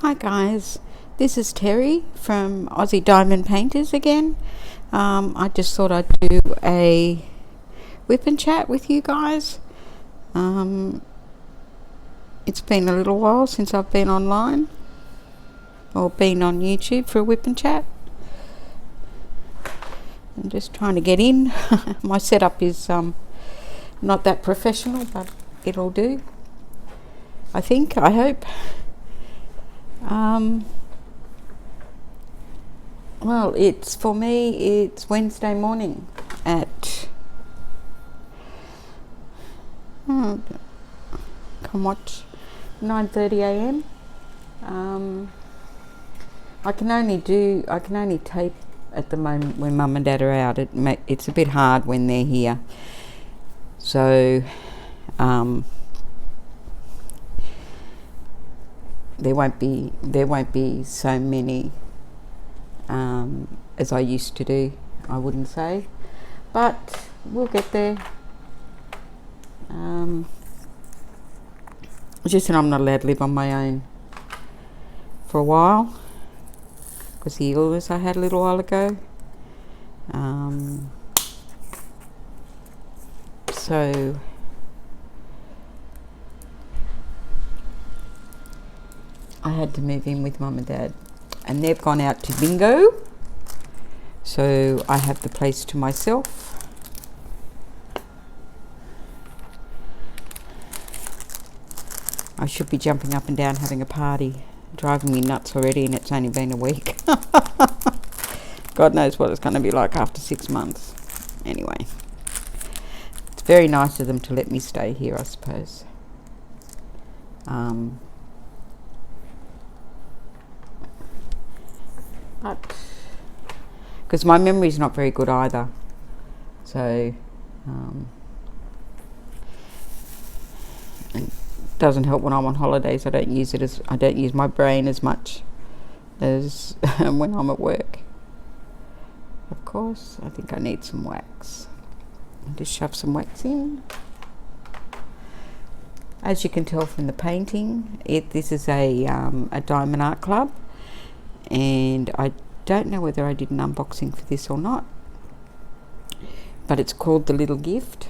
Hi guys, this is Terry from Aussie Diamond Painters again. I just thought I'd do a whip and chat with you guys. It's been a little while since I've been online or been on YouTube for a whip and chat. I'm just trying to get in. My setup is not that professional, but it'll do. I hope. Well, it's Wednesday morning at come watch 9:30 a.m. I can only tape at the moment when Mum and Dad are out. It's a bit hard when they're here, so there won't be so many as I used to do, I wouldn't say, but we'll get there. It's just that I'm not allowed to live on my own for a while because the illness I had a little while ago. So I had to move in with Mum and Dad, and they've gone out to bingo, so I have the place to myself. I should be jumping up and down having a party, driving me nuts already, and it's only been a week. God knows what it's going to be like after 6 months. Anyway, it's very nice of them to let me stay here, I suppose. But because my memory's not very good either, so it doesn't help when I'm on holidays. I don't use my brain as much as when I'm at work. Of course, I think I need some wax. I'll just shove some wax in. As you can tell from the painting, this is a diamond art club. And I don't know whether I did an unboxing for this or not, but it's called The Little Gift,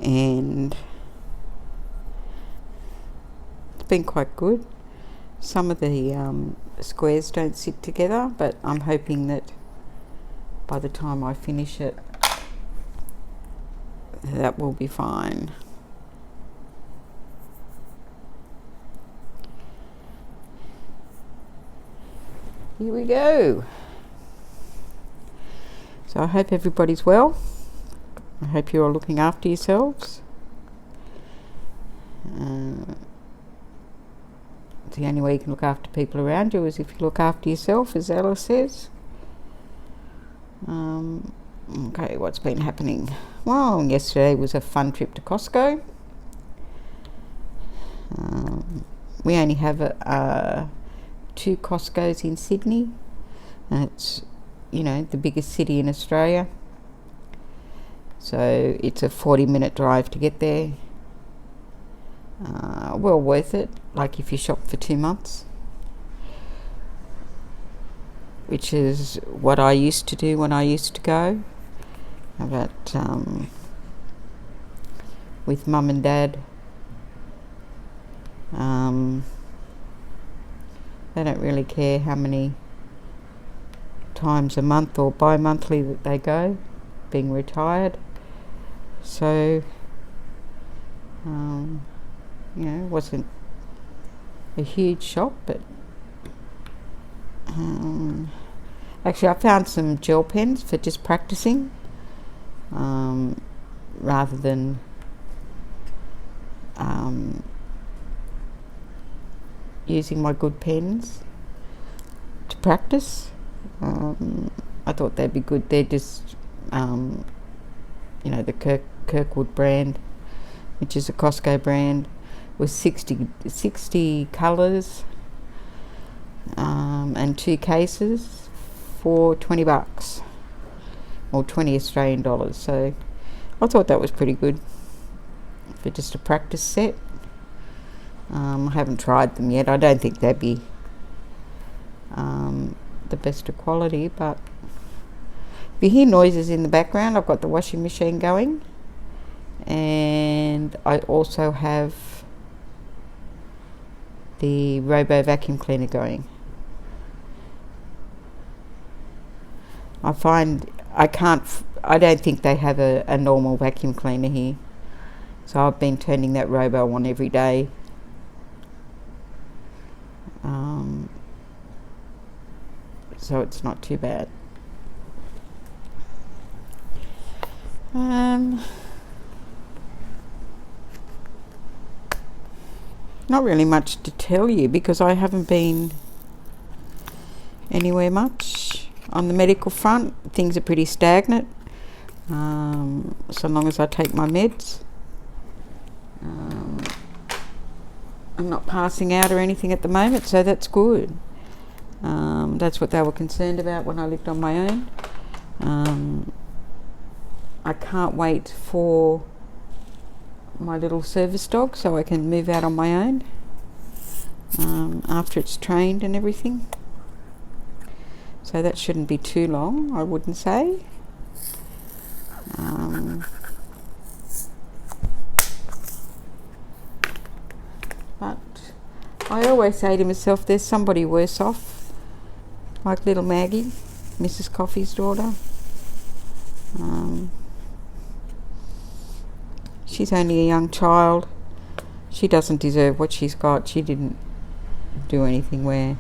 and it's been quite good. Some of the squares don't sit together, but I'm hoping that by the time I finish it, that will be fine. Here we go. So I hope everybody's well. I hope you're all looking after yourselves. The only way you can look after people around you is if you look after yourself, as Ella says. Okay, what's been happening? Well, yesterday was a fun trip to Costco. We only have 2 Costco's in Sydney, and it's the biggest city in Australia, so it's a 40-minute drive to get there. Well worth it, like if you shop for 2 months, which is what I used to do when I used to go. But with Mum and Dad, they don't really care how many times a month or bi-monthly that they go, being retired. So, it wasn't a huge shop, but actually I found some gel pens for just practicing, rather than using my good pens to practice. I thought they'd be good. They're just the Kirkwood brand, which is a Costco brand, with 60 colours, and 2 cases for $20 or 20 Australian dollars. So I thought that was pretty good for just a practice set. I haven't tried them yet. I don't think they'd be the best of quality, but if you hear noises in the background, I've got the washing machine going, and I also have the Robo vacuum cleaner going. I find I don't think they have a normal vacuum cleaner here, so I've been turning that Robo on every day. So it's not too bad. Not really much to tell you because I haven't been anywhere much. On the medical front, things are pretty stagnant, so long as I take my meds. I'm not passing out or anything at the moment, so that's good. That's what they were concerned about when I lived on my own. I can't wait for my little service dog so I can move out on my own after it's trained and everything. So that shouldn't be too long, I wouldn't say. But I always say to myself, there's somebody worse off, like little Maggie, Mrs. Coffey's daughter. She's only a young child. She doesn't deserve what she's got. She didn't do anything where,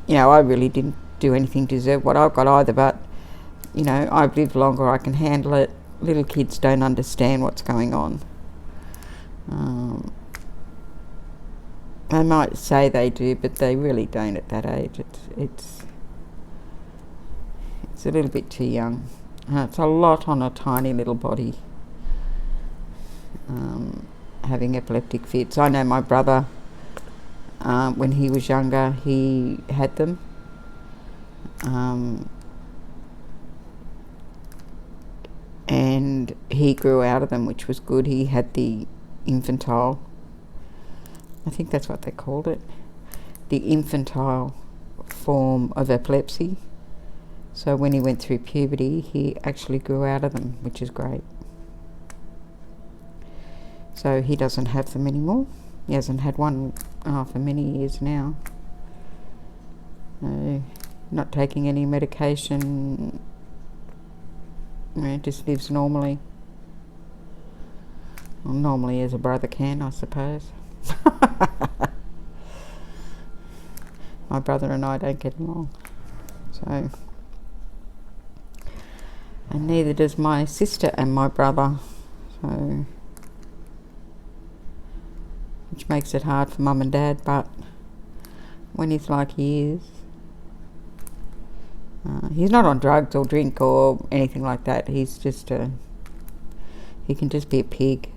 I really didn't do anything to deserve what I've got either, but, I've lived longer, I can handle it. Little kids don't understand what's going on. I might say they do, but they really don't at that age. It's a little bit too young. It's a lot on a tiny little body. Having epileptic fits. I know my brother, when he was younger, he had them. And he grew out of them, which was good. He had the infantile, I think that's what they called it, the infantile form of epilepsy. So when he went through puberty, he actually grew out of them, which is great. So he doesn't have them anymore. He hasn't had one for many years now. Not taking any medication. Just lives normally. Well, normally as a brother can, I suppose. My brother and I don't get along. So, and neither does my sister and my brother. So, which makes it hard for mum and dad, but when he's like he is, he's not on drugs or drink or anything like that. He's just he can just be a pig,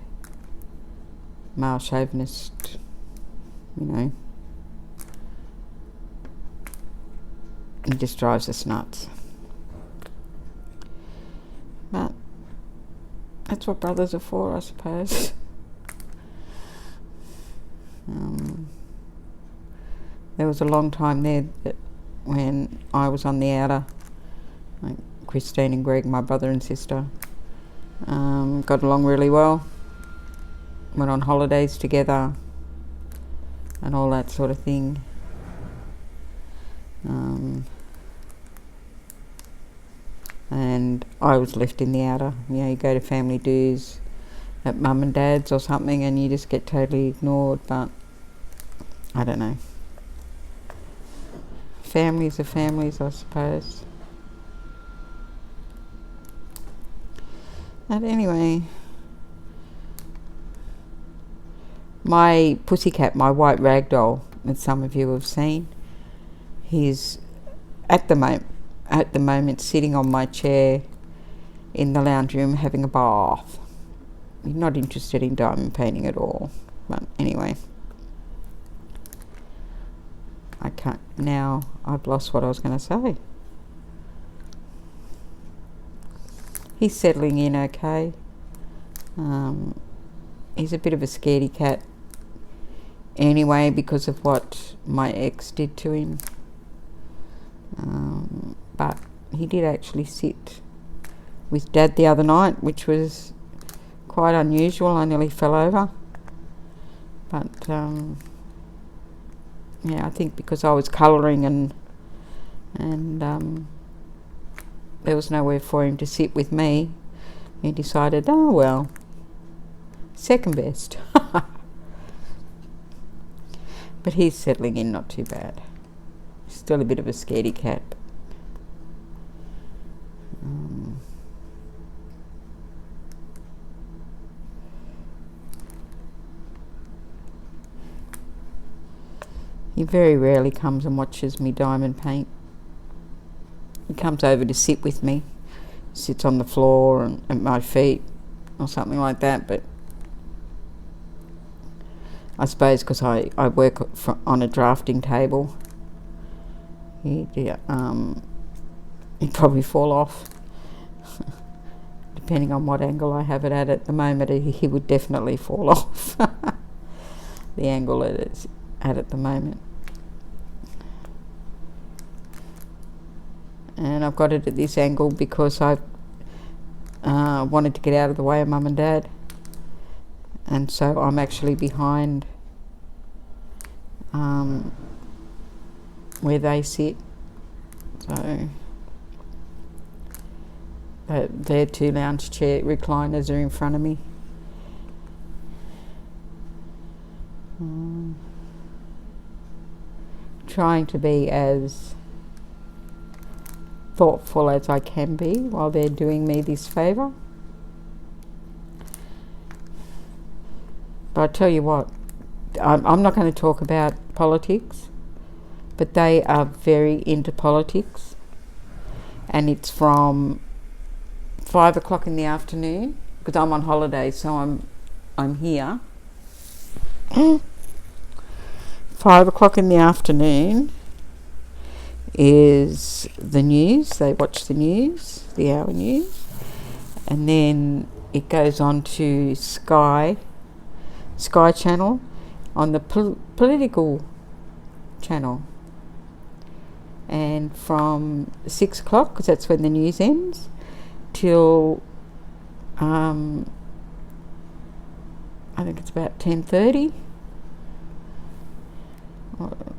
male chauvinist, He just drives us nuts. But that's what brothers are for, I suppose. There was a long time there that when I was on the outer, like Christine and Greg, my brother and sister, got along really well, went on holidays together and all that sort of thing. And I was left in the outer. You go to family dues at mum and dad's or something and you just get totally ignored, but I don't know. Families are families, I suppose. But anyway, my pussycat, my white ragdoll, that some of you have seen, he's at the moment sitting on my chair in the lounge room having a bath. He's not interested in diamond painting at all. But anyway, I can't now. I've lost what I was going to say. He's settling in okay. He's a bit of a scaredy cat anyway because of what my ex did to him. But he did actually sit with Dad the other night, which was quite unusual. I nearly fell over. But yeah, I think because I was colouring and there was nowhere for him to sit with me, he decided, oh well, second best. But he's settling in not too bad. Still a bit of a scaredy cat. He very rarely comes and watches me diamond paint. He comes over to sit with me, sits on the floor and at my feet or something like that, but I suppose because I work on a drafting table, he'd probably fall off. Depending on what angle I have it at the moment, he would definitely fall off. The angle it is at the moment. And I've got it at this angle because I wanted to get out of the way of Mum and Dad, and so I'm actually behind where they sit. So their two lounge chair recliners are in front of me. Trying to be as thoughtful as I can be while they're doing me this favour. But I tell you what, I'm not going to talk about politics, but they are very into politics, and it's from 5 o'clock in the afternoon, because I'm on holiday, so I'm here. 5 o'clock in the afternoon is the news. They watch the news, the hour news, and then it goes on to Sky Channel on the political channel, and from 6 o'clock, because that's when the news ends, till I think it's about 10:30.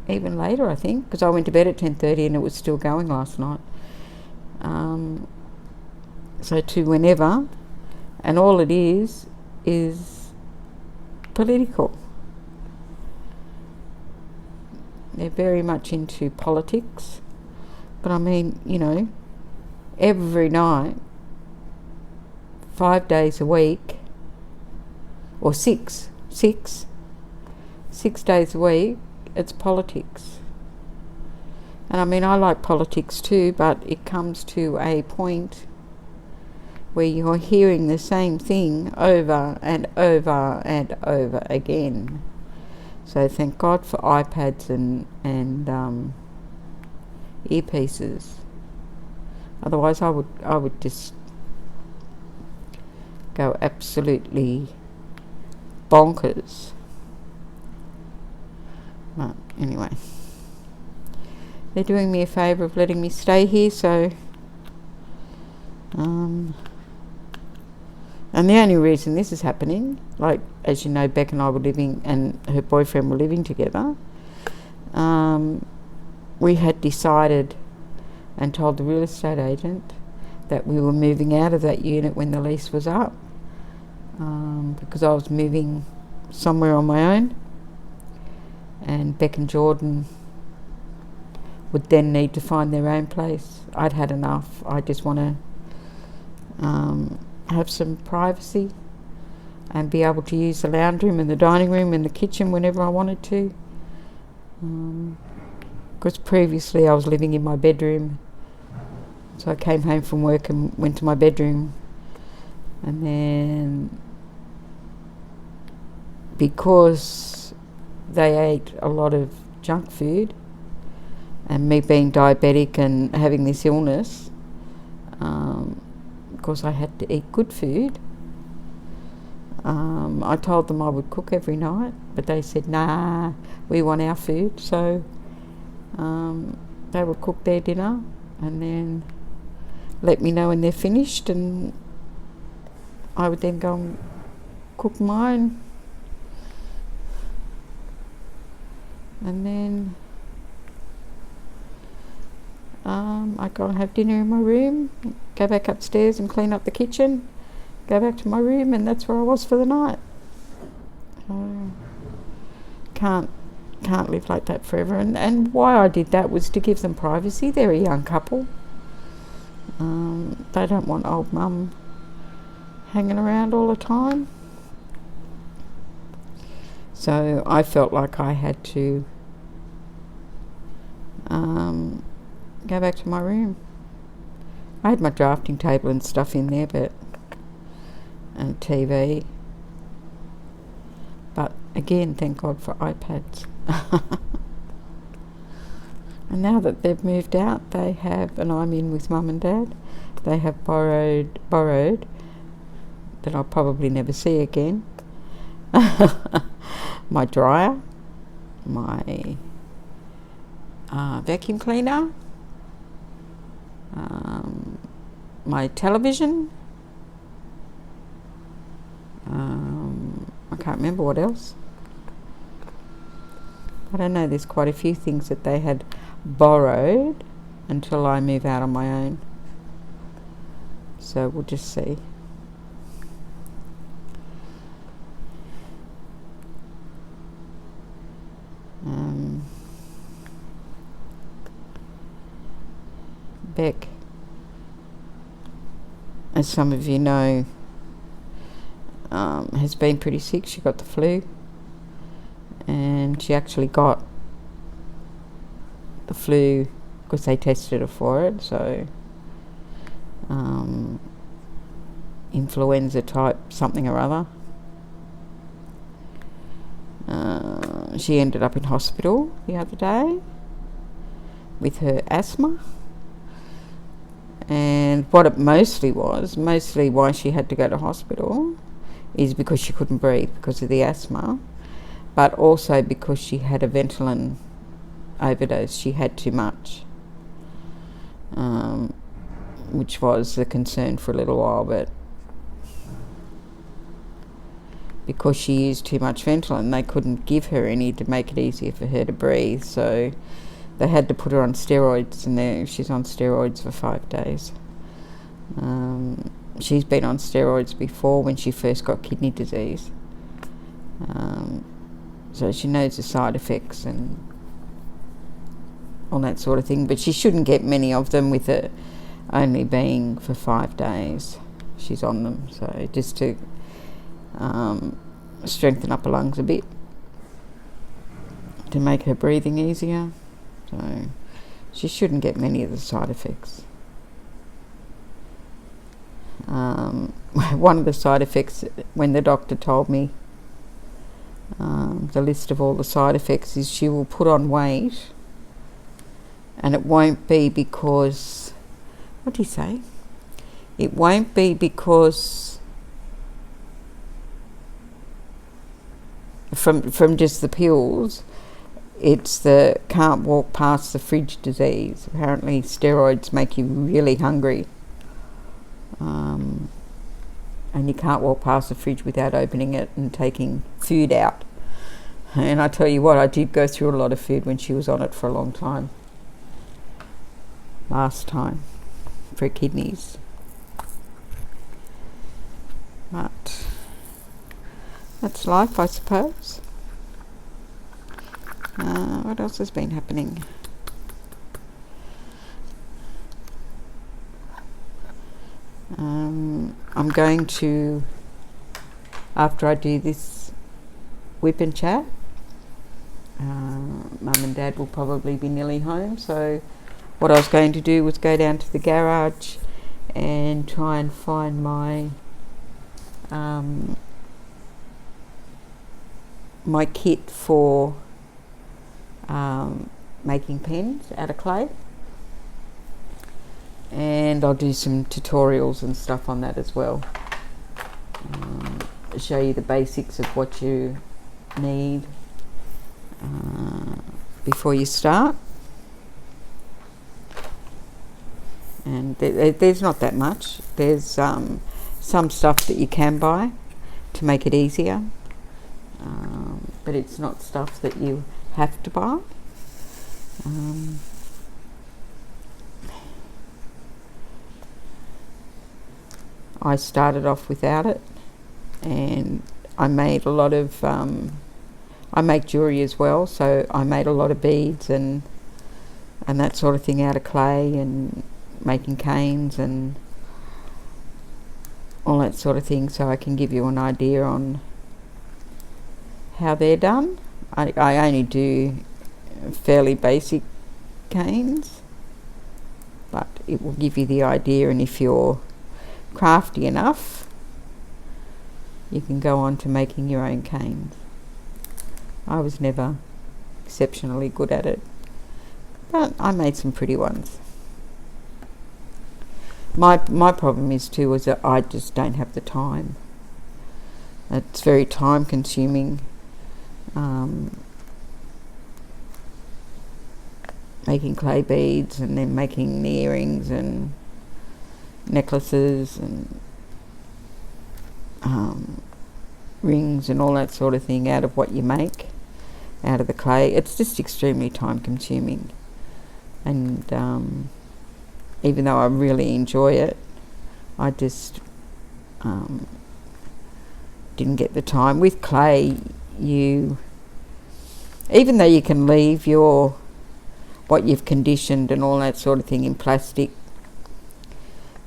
Even later, I think, because I went to bed at 10:30 and it was still going last night. So to whenever, and all it is political. They're very much into politics, but I mean, you know, every night, 5 days a week, or six days a week, it's politics. And I mean, I like politics too, but it comes to a point where you're hearing the same thing over and over and over again. So thank God for iPads and earpieces. Otherwise, I would just go absolutely bonkers. But anyway, they're doing me a favour of letting me stay here, so and the only reason this is happening, like, as you know, Beck and I were living, and her boyfriend were living together. We had decided and told the real estate agent that we were moving out of that unit when the lease was up, because I was moving somewhere on my own, and Beck and Jordan would then need to find their own place. I'd had enough. I just want to have some privacy and be able to use the lounge room and the dining room and the kitchen whenever I wanted to. Because previously I was living in my bedroom, so I came home from work and went to my bedroom, and then because they ate a lot of junk food, and me being diabetic and having this illness, of course I had to eat good food. I told them I would cook every night, but they said, nah, we want our food. So they would cook their dinner and then let me know when they're finished, and I would then go and cook mine. And then I'd go and have dinner in my room, go back upstairs and clean up the kitchen, go back to my room, and that's where I was for the night. Can't live like that forever. And why I did that was to give them privacy. They're a young couple. They don't want old mum hanging around all the time. So I felt like I had to go back to my room. I had my drafting table and stuff in there, and TV. But again, thank God for iPads. And now that they've moved out, they have, and I'm in with Mum and Dad, they have borrowed that I'll probably never see again. My dryer, my vacuum cleaner, my television, I can't remember what else. I don't know, there's quite a few things that they had borrowed until I move out on my own. So we'll just see. Beck, as some of you know, has been pretty sick. She got the flu, and she actually got the flu because they tested her for it, so influenza type something or other. She ended up in hospital the other day with her asthma, and what it mostly why she had to go to hospital is because she couldn't breathe because of the asthma, but also because she had a Ventolin overdose. She had too much, which was the concern for a little while, but because she used too much Ventolin, they couldn't give her any to make it easier for her to breathe, so they had to put her on steroids, and she's on steroids for 5 days. She's been on steroids before when she first got kidney disease, so she knows the side effects and all that sort of thing, but she shouldn't get many of them, with it only being for 5 days she's on them, so just to strengthen up her lungs a bit to make her breathing easier. So she shouldn't get many of the side effects. One of the side effects, when the doctor told me the list of all the side effects, is she will put on weight, and it won't be because, what do you say? It won't be because from just the pills. It's the can't walk past the fridge disease. Apparently steroids make you really hungry, and you can't walk past the fridge without opening it and taking food out. And I tell you what, I did go through a lot of food when she was on it for a long time last time for her kidneys. But that's life, I suppose. What else has been happening? I'm going to, after I do this WIP and chat, Mum and Dad will probably be nearly home, so what I was going to do was go down to the garage and try and find my my kit for making pens out of clay, and I'll do some tutorials and stuff on that as well. show you the basics of what you need before you start. And there's not that much. There's some stuff that you can buy to make it easier, but it's not stuff that you have to buy. I started off without it, and I made a lot of I make jewellery as well, so I made a lot of beads and that sort of thing out of clay, and making canes and all that sort of thing, so I can give you an idea on how they're done. I only do fairly basic canes, but it will give you the idea, and if you're crafty enough, you can go on to making your own canes. I was never exceptionally good at it, but I made some pretty ones. My problem is too is that I just don't have the time. It's very time consuming, making clay beads and then making the earrings and necklaces and rings and all that sort of thing out of what you make out of the clay. It's just extremely time consuming, and even though I really enjoy it, I just didn't get the time. With clay, even though you can leave what you've conditioned and all that sort of thing in plastic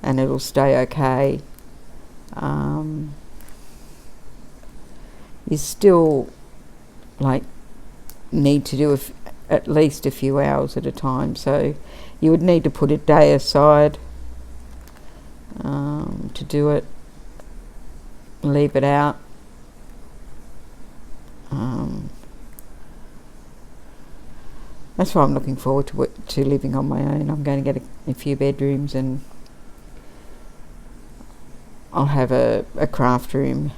and it'll stay okay, you still need to do at least a few hours at a time, so you would need to put a day aside to do it, leave it out. That's why I'm looking forward to living on my own. I'm going to get a few bedrooms, and I'll have a craft room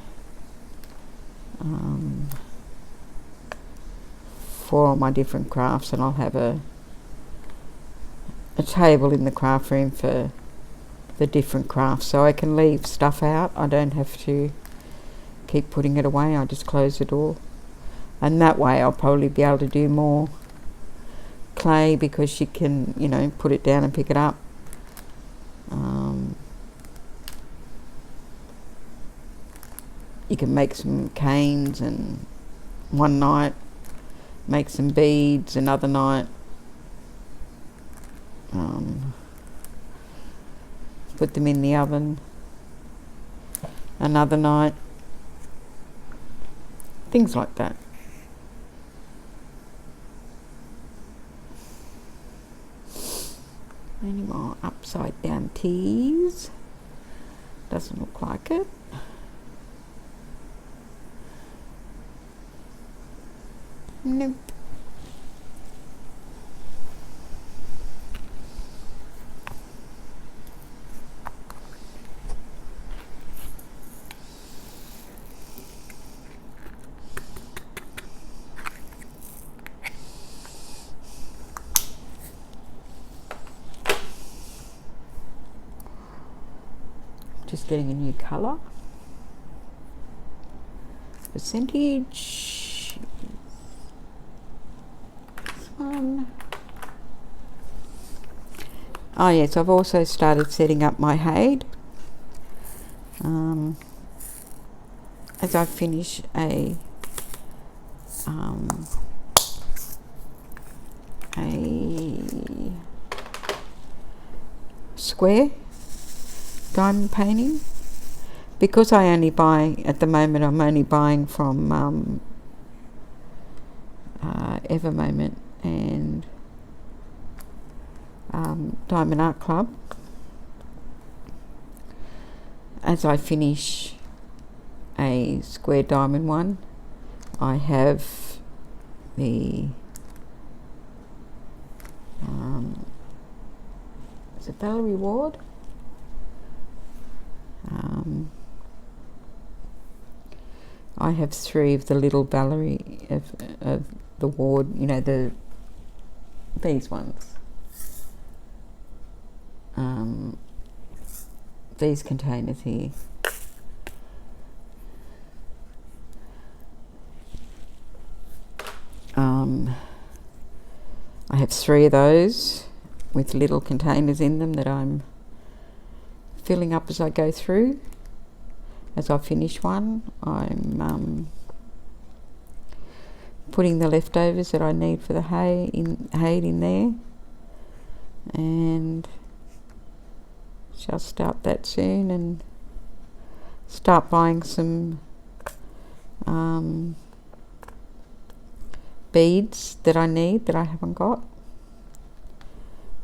for all my different crafts, and I'll have a table in the craft room for the different crafts, so I can leave stuff out. I don't have to keep putting it away. I just close the door, and that way I'll probably be able to do more clay, because you can, put it down and pick it up. You can make some canes, and one night make some beads, another night put them in the oven, another night, things like that. Any more upside down teas? Doesn't look like it. Nope. Just getting a new colour. Percentage. This one. Oh yes, I've also started setting up my Haid. As I finish a square diamond painting, because I only buy at the moment. I'm only buying from Evermoment and Diamond Art Club. As I finish a square diamond one, I have the is it Valerie Ward? I have 3 of the little Valerie of the ward, you know, these ones. These containers here. I have 3 of those with little containers in them that I'm filling up as I go through. As I finish one, I'm putting the leftovers that I need for the hay in there, and shall start that soon and start buying some beads that I need that I haven't got.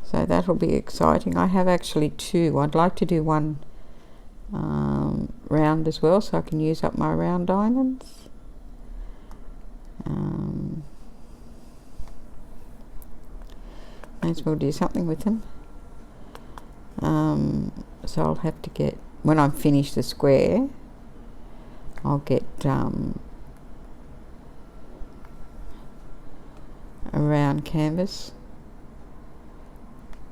So that'll be exciting. I have actually 2. I'd like to do one round as well, so I can use up my round diamonds. May as well do something with them. So I'll have to get, when I finish the square, I'll get a round canvas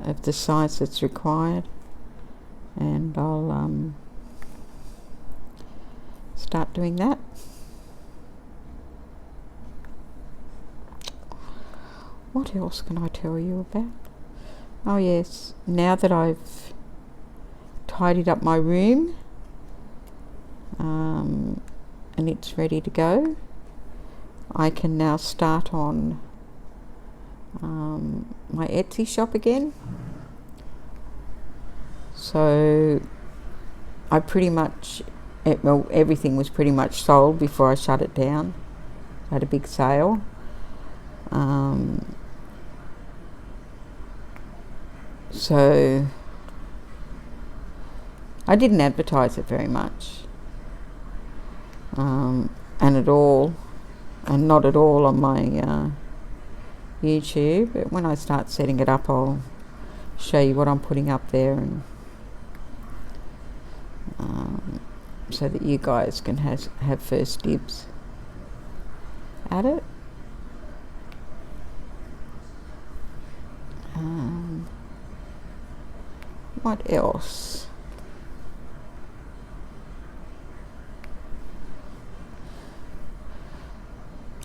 of the size that's required, and I'll start doing that. What else can I tell you about? Oh yes, now that I've tidied up my room and it's ready to go, I can now start on my Etsy shop again. So I pretty much, well, everything was pretty much sold before I shut it down. I had a big sale. So I didn't advertise it very much, and not at all on my YouTube. But when I start setting it up, I'll show you what I'm putting up there, and so that you guys can have first dibs at it. What else?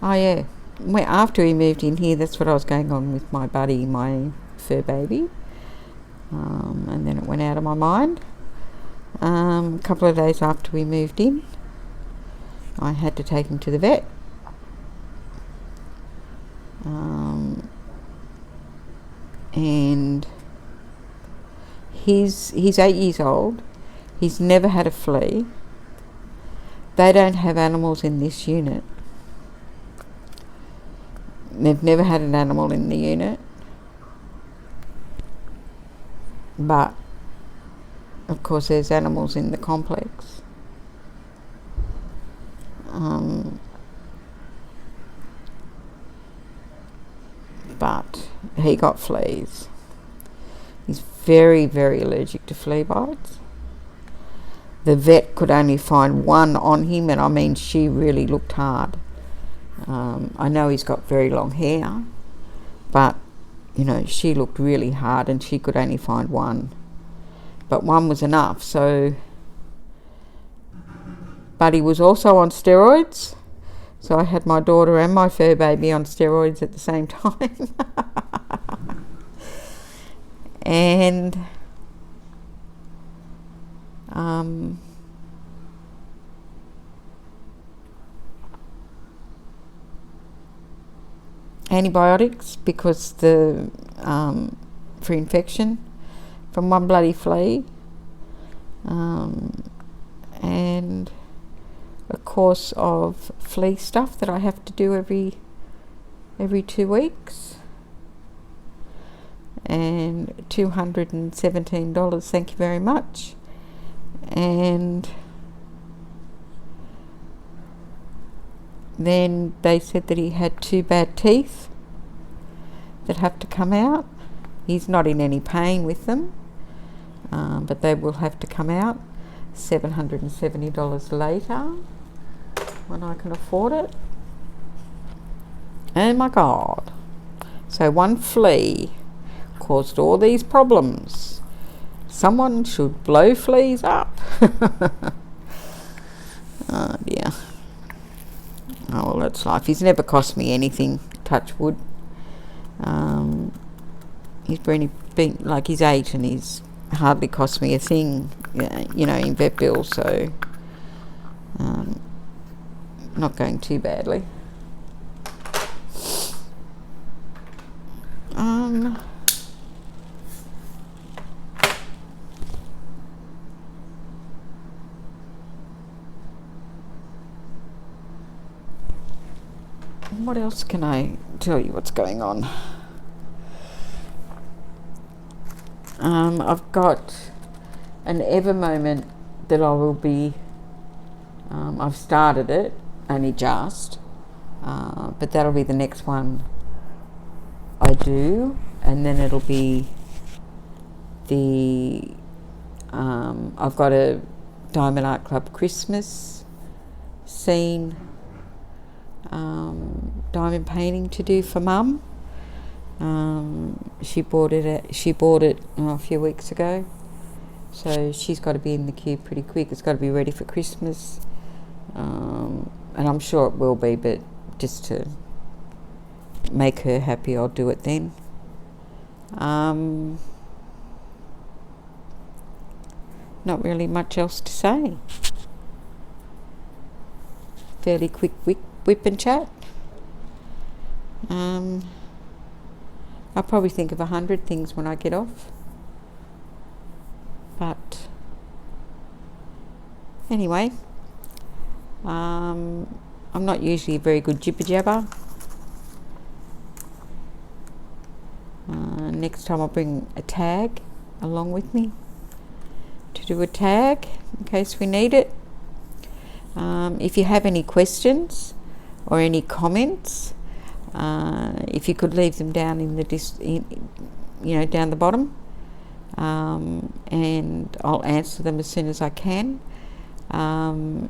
Oh yeah, after we moved in here, that's what I was going on with my buddy, my fur baby, and then it went out of my mind. A couple of days after we moved in, I had to take him to the vet. And he's 8 years old. He's never had a flea. They don't have animals in this unit. They've never had an animal in the unit. But of course there's animals in the complex. But he got fleas. He's very, very allergic to flea bites. The vet could only find one on him, and I mean, she really looked hard. I know he's got very long hair, but you know, she looked really hard and she could only find one. But one was enough. So, but he was also on steroids. So I had my daughter and my fur baby on steroids at the same time. And antibiotics because the for infection from one bloody flea, and a course of flea stuff that I have to do every 2 weeks, and $217, thank you very much. And then they said that he had 2 bad teeth that have to come out. He's not in any pain with them, but they will have to come out. $770 later. when I can afford it. Oh my God. So one flea caused all these problems. Someone should blow fleas up. Oh dear. Oh well, that's life. He's never cost me anything, touch wood. He's been like, he's 8 and he's hardly cost me a thing, you know, in vet bills, so not going too badly. What else can I tell you what's going on? I've got an ever moment that I will be, I've started it, only just, but that'll be the next one I do, and then it'll be the, I've got a Diamond Art Club Christmas scene diamond painting to do for Mum. She bought it a few weeks ago, so she's got to be in the queue pretty quick. It's got to be ready for Christmas, and I'm sure it will be, but just to make her happy, I'll do it then. Not really much else to say. Fairly quick whip and chat. I'll probably think of 100 things when I get off. But anyway, I'm not usually a very good jibber jabber. Next time I'll bring a tag along with me to do a tag in case we need it. If you have any questions or any comments, if you could leave them down in the down the bottom, and I'll answer them as soon as I can. I'm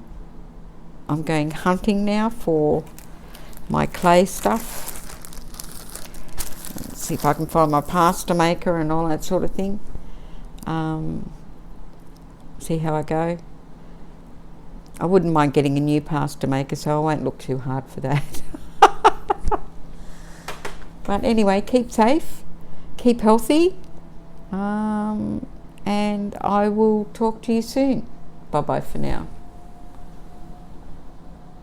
going hunting now for my clay stuff. Let's see if I can find my pasta maker and all that sort of thing. See how I go. I wouldn't mind getting a new pasta maker, so I won't look too hard for that. But anyway, keep safe, keep healthy, and I will talk to you soon. Bye-bye for now.